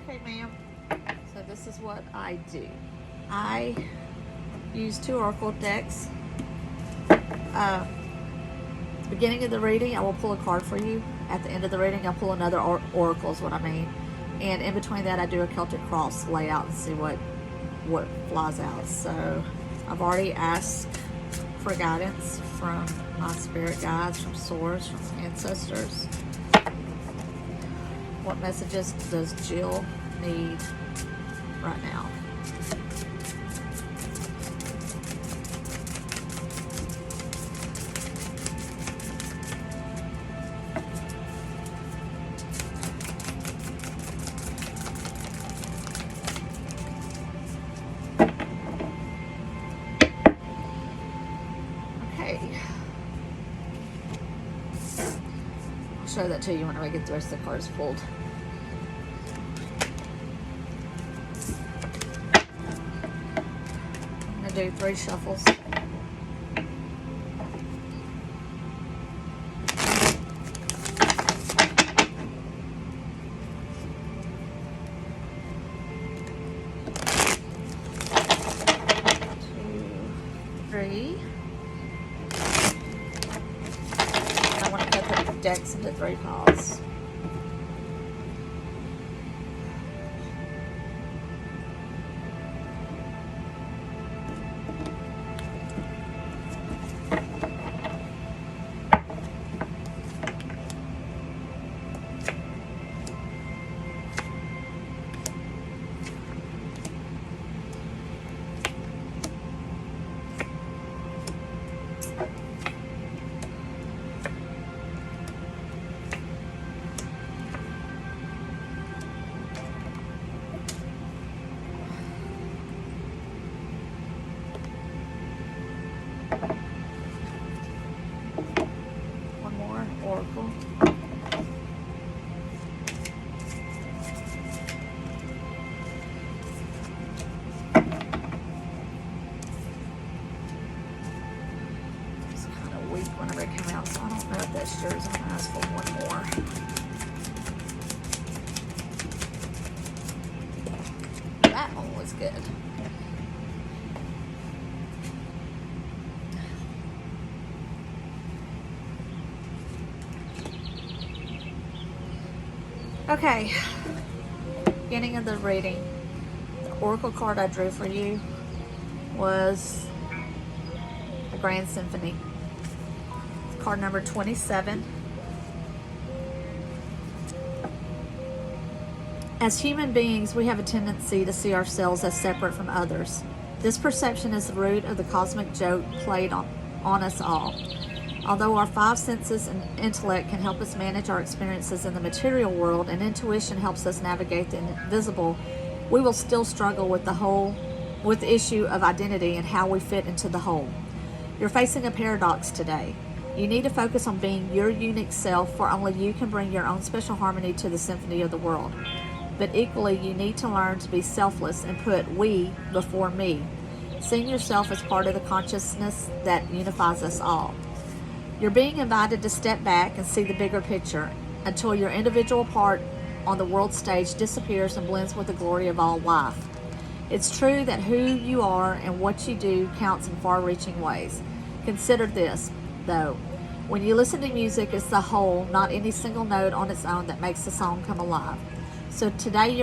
Okay, ma'am. So this is what I do. I use 2 oracle decks. At the beginning of the reading, I will pull a card for you. At the end of the reading, I'll pull another oracle is what I mean. And in between that, I do a Celtic cross layout and see what flies out. So I've already asked for guidance from my spirit guides, from source, from ancestors. What messages does Jill need right now? Okay. I'll show that to you when I get the rest of the cards pulled. I'm going to do 3 shuffles. I want to cut the decks into 3 piles. One more oracle. It's kind of weak whenever it came out, so I don't know if that's yours. I'm gonna ask for one more. That one was good. Okay, beginning of the reading, the oracle card I drew for you was the Grand Symphony. It's card number 27. As human beings, we have a tendency to see ourselves as separate from others. This perception is the root of the cosmic joke played on us all. Although our 5 senses and intellect can help us manage our experiences in the material world, and intuition helps us navigate the invisible, we will still struggle with the issue of identity and how we fit into the whole. You're facing a paradox today. You need to focus on being your unique self, for only you can bring your own special harmony to the symphony of the world. But equally, you need to learn to be selfless and put we before me, seeing yourself as part of the consciousness that unifies us all. You're being invited to step back and see the bigger picture until your individual part on the world stage disappears and blends with the glory of all life. It's true that who you are and what you do counts in far-reaching ways. Consider this, though. When you listen to music, it's the whole, not any single note on its own, that makes the song come alive. So today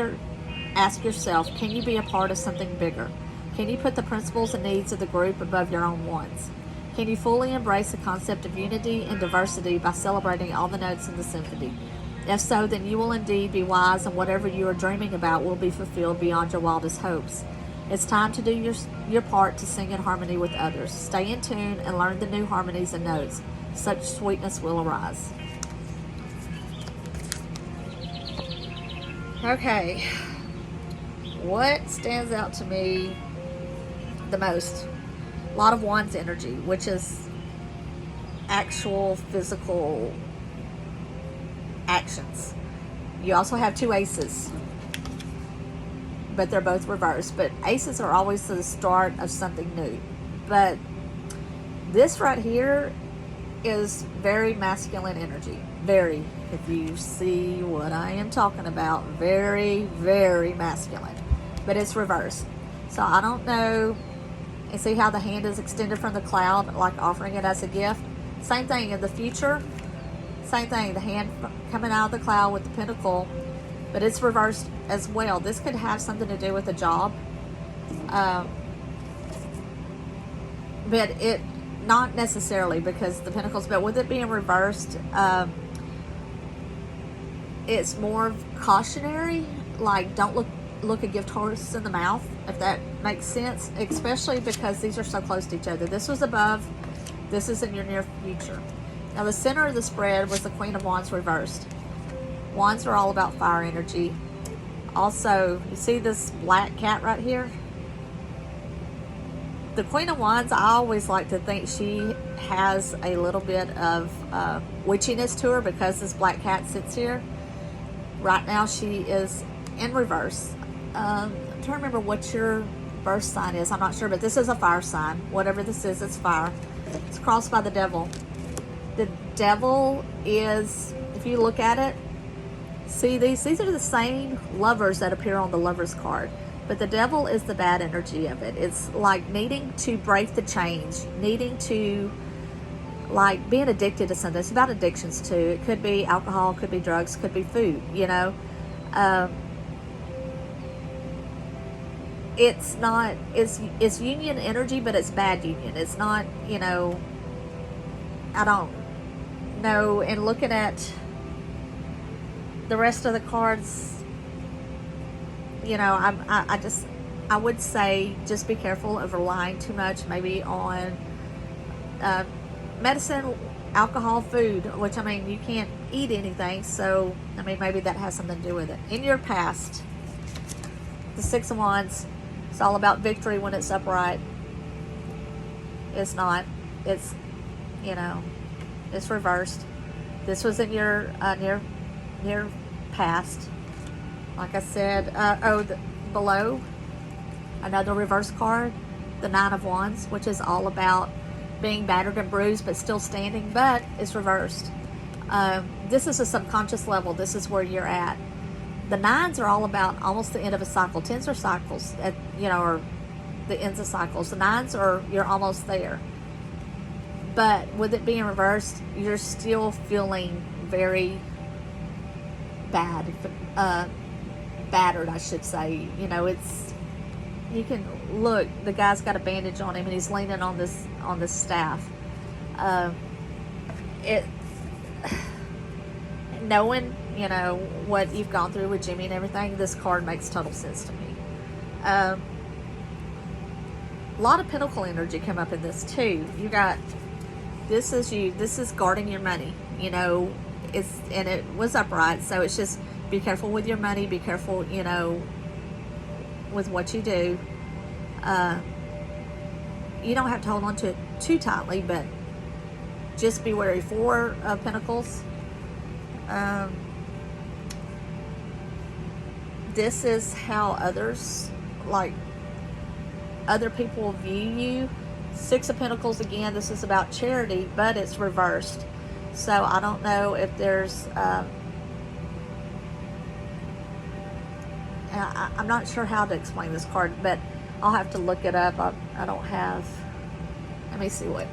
ask yourself, can you be a part of something bigger? Can you put the principles and needs of the group above your own wants? Can you fully embrace the concept of unity and diversity by celebrating all the notes in the symphony? If so, then you will indeed be wise, and whatever you are dreaming about will be fulfilled beyond your wildest hopes. It's time to do your part to sing in harmony with others. Stay in tune and learn the new harmonies and notes. Such sweetness will arise. Okay, what stands out to me the most? A lot of Wands energy, which is actual physical actions. You also have 2 aces, but they're both reversed. But aces are always the start of something new. But this right here is very masculine energy. Very, If you see what I am talking about, very, very masculine. But it's reversed. So I don't know. And see how the hand is extended from the cloud, like offering it as a gift? Same thing in the future. Same thing, the hand coming out of the cloud with the pentacle, but it's reversed as well. This could have something to do with a job. But it, not necessarily because the pentacles, but with it being reversed, it's more cautionary, like don't look a gift horse in the mouth, if that makes sense, especially because these are so close to each other. This was above, this is in your near future. Now the center of the spread was the Queen of Wands reversed. Wands are all about fire energy. Also, you see this black cat right here? The Queen of Wands, I always like to think she has a little bit of witchiness to her because this black cat sits here. Right now she is in reverse. I'm trying to remember what your birth sign is. I'm not sure, but this is a fire sign. Whatever this is, it's fire. It's crossed by the devil. The devil is, if you look at it, see these are the same lovers that appear on the Lovers card. But the devil is the bad energy of it. It's like needing to break the change, needing to, like being addicted to something. It's about addictions too. It could be alcohol, could be drugs, could be food, you know. It's not, it's union energy, but it's bad union. It's not, you know, I don't know. And looking at the rest of the cards, you know, I would say just be careful of relying too much maybe on medicine, alcohol, food, which I mean, you can't eat anything. So, I mean, maybe that has something to do with it. In your past, the Six of Wands, it's all about victory when it's upright. It's not. It's, you know, it's reversed. This was in your near past. Like I said, below, another reverse card, the Nine of Wands, which is all about being battered and bruised but still standing, but it's reversed. This is a subconscious level. This is where you're at. The nines are all about almost the end of a cycle. Tens are cycles, you know, or the ends of cycles. The nines are, you're almost there. But with it being reversed, you're still feeling very bad, battered, I should say. You know, it's, you can look, the guy's got a bandage on him and he's leaning on this staff. Knowing, you know, what you've gone through with Jimmy and everything, this card makes total sense to me. A lot of Pentacle energy come up in this too. You got, this is guarding your money, you know, and it was upright, so it's just be careful with your money, be careful, you know, with what you do. You don't have to hold on to it too tightly, but just be wary. Four of Pentacles. This is how others, like other people view you. Six of Pentacles, again, this is about charity, but it's reversed. So I don't know if there's, I'm not sure how to explain this card, but I'll have to look it up. I don't have, let me see what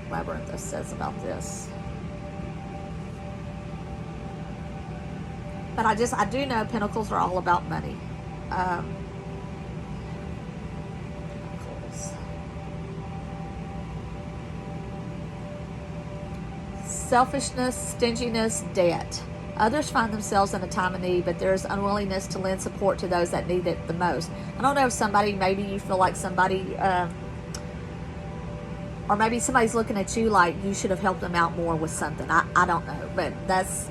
Labyrinthus says about this. But I do know Pentacles are all about money. Pentacles. Selfishness, stinginess, debt. Others find themselves in a time of need, but there's unwillingness to lend support to those that need it the most. I don't know if somebody, maybe you feel like somebody, or maybe somebody's looking at you like you should have helped them out more with something. I don't know, but that's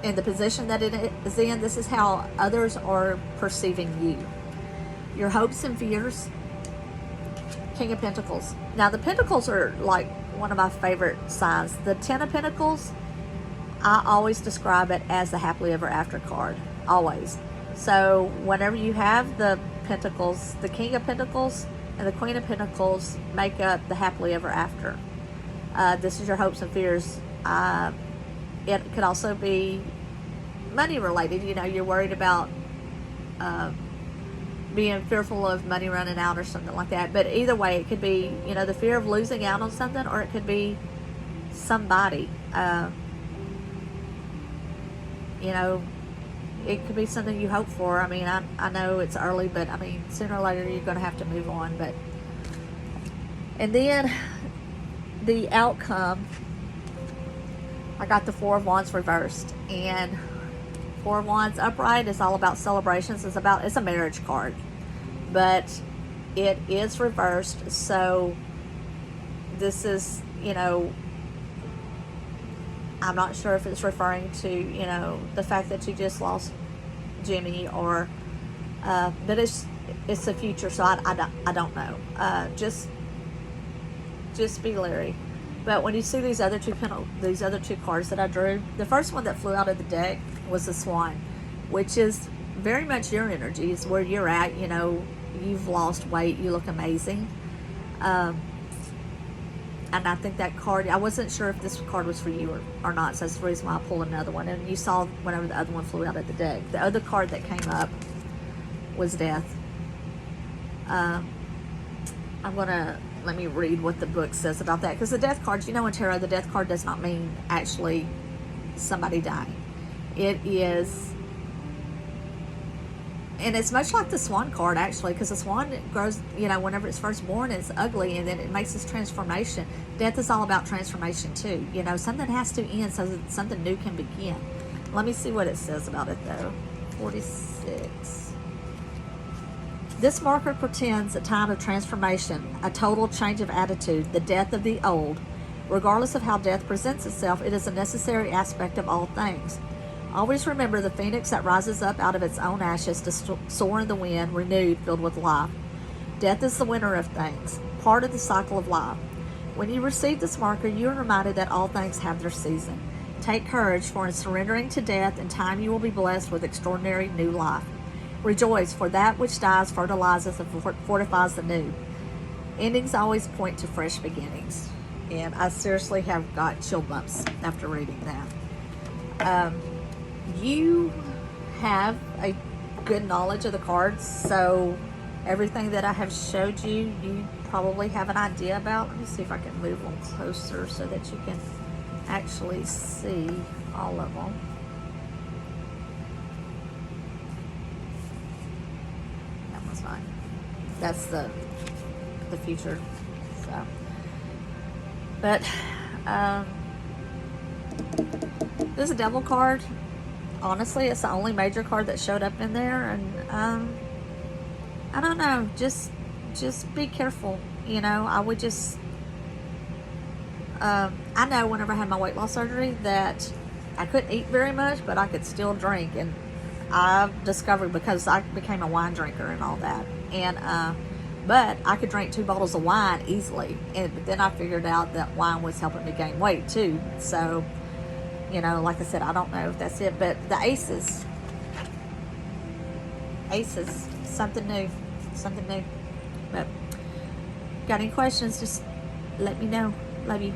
in the position that it is in. This is how others are perceiving you. Your hopes and fears. King of Pentacles. Now the Pentacles are like one of my favorite signs. The Ten of Pentacles, I always describe it as the happily ever after card. Always. So whenever you have the Pentacles, the King of Pentacles and the Queen of Pentacles make up the happily ever after. This is your hopes and fears. it could also be money related. You know, you're worried about being fearful of money running out or something like that. But either way, it could be, you know, the fear of losing out on something, or it could be somebody. You know, it could be something you hope for. I mean, I know it's early, but I mean, sooner or later you're going to have to move on. But, and then the outcome, I got the Four of Wands reversed, and Four of Wands upright is all about celebrations. It's a marriage card, but it is reversed. So this is, you know, I'm not sure if it's referring to, you know, the fact that you just lost Jimmy, or but it's the future, so I don't know. Just be leery. But when you see these other two cards that I drew, the first one that flew out of the deck was the Swan, which is very much your energy. It's where you're at. You know, you've lost weight, you look amazing. And I think that card, I wasn't sure if this card was for you or not, so that's the reason why I pulled another one. And you saw whenever the other one flew out of the deck. The other card that came up was Death. Let me read what the book says about that. Because the Death cards, you know, in tarot, the Death card does not mean actually somebody dying. It is, and it's much like the Swan card, actually, because the Swan grows, you know, whenever it's first born, it's ugly, and then it makes this transformation. Death is all about transformation, too. You know, something has to end so that something new can begin. Let me see what it says about it, though. 46. This marker portends a time of transformation, a total change of attitude, the death of the old. Regardless of how death presents itself, it is a necessary aspect of all things. Always remember the phoenix that rises up out of its own ashes to soar in the wind, renewed, filled with life. Death is the winner of things, part of the cycle of life. When you receive this marker, you are reminded that all things have their season. Take courage, for in surrendering to death, in time you will be blessed with extraordinary new life. Rejoice, for that which dies fertilizes and fortifies the new. Endings always point to fresh beginnings. And I seriously have got chill bumps after reading that. You have a good knowledge of the cards, so everything that I have showed you, you probably have an idea about. Let me see if I can move them closer so that you can actually see all of them. That one's fine. That's the future. So, but there's a Devil card. Honestly, it's the only major card that showed up in there, and I don't know, just be careful. You know, I would just I know whenever I had my weight loss surgery that I couldn't eat very much, but I could still drink, and I've discovered, because I became a wine drinker and all that, and but I could drink 2 bottles of wine easily, but then I figured out that wine was helping me gain weight too. So, you know, like I said, I don't know if that's it, but the aces, something new. But got any questions, just let me know. Love you.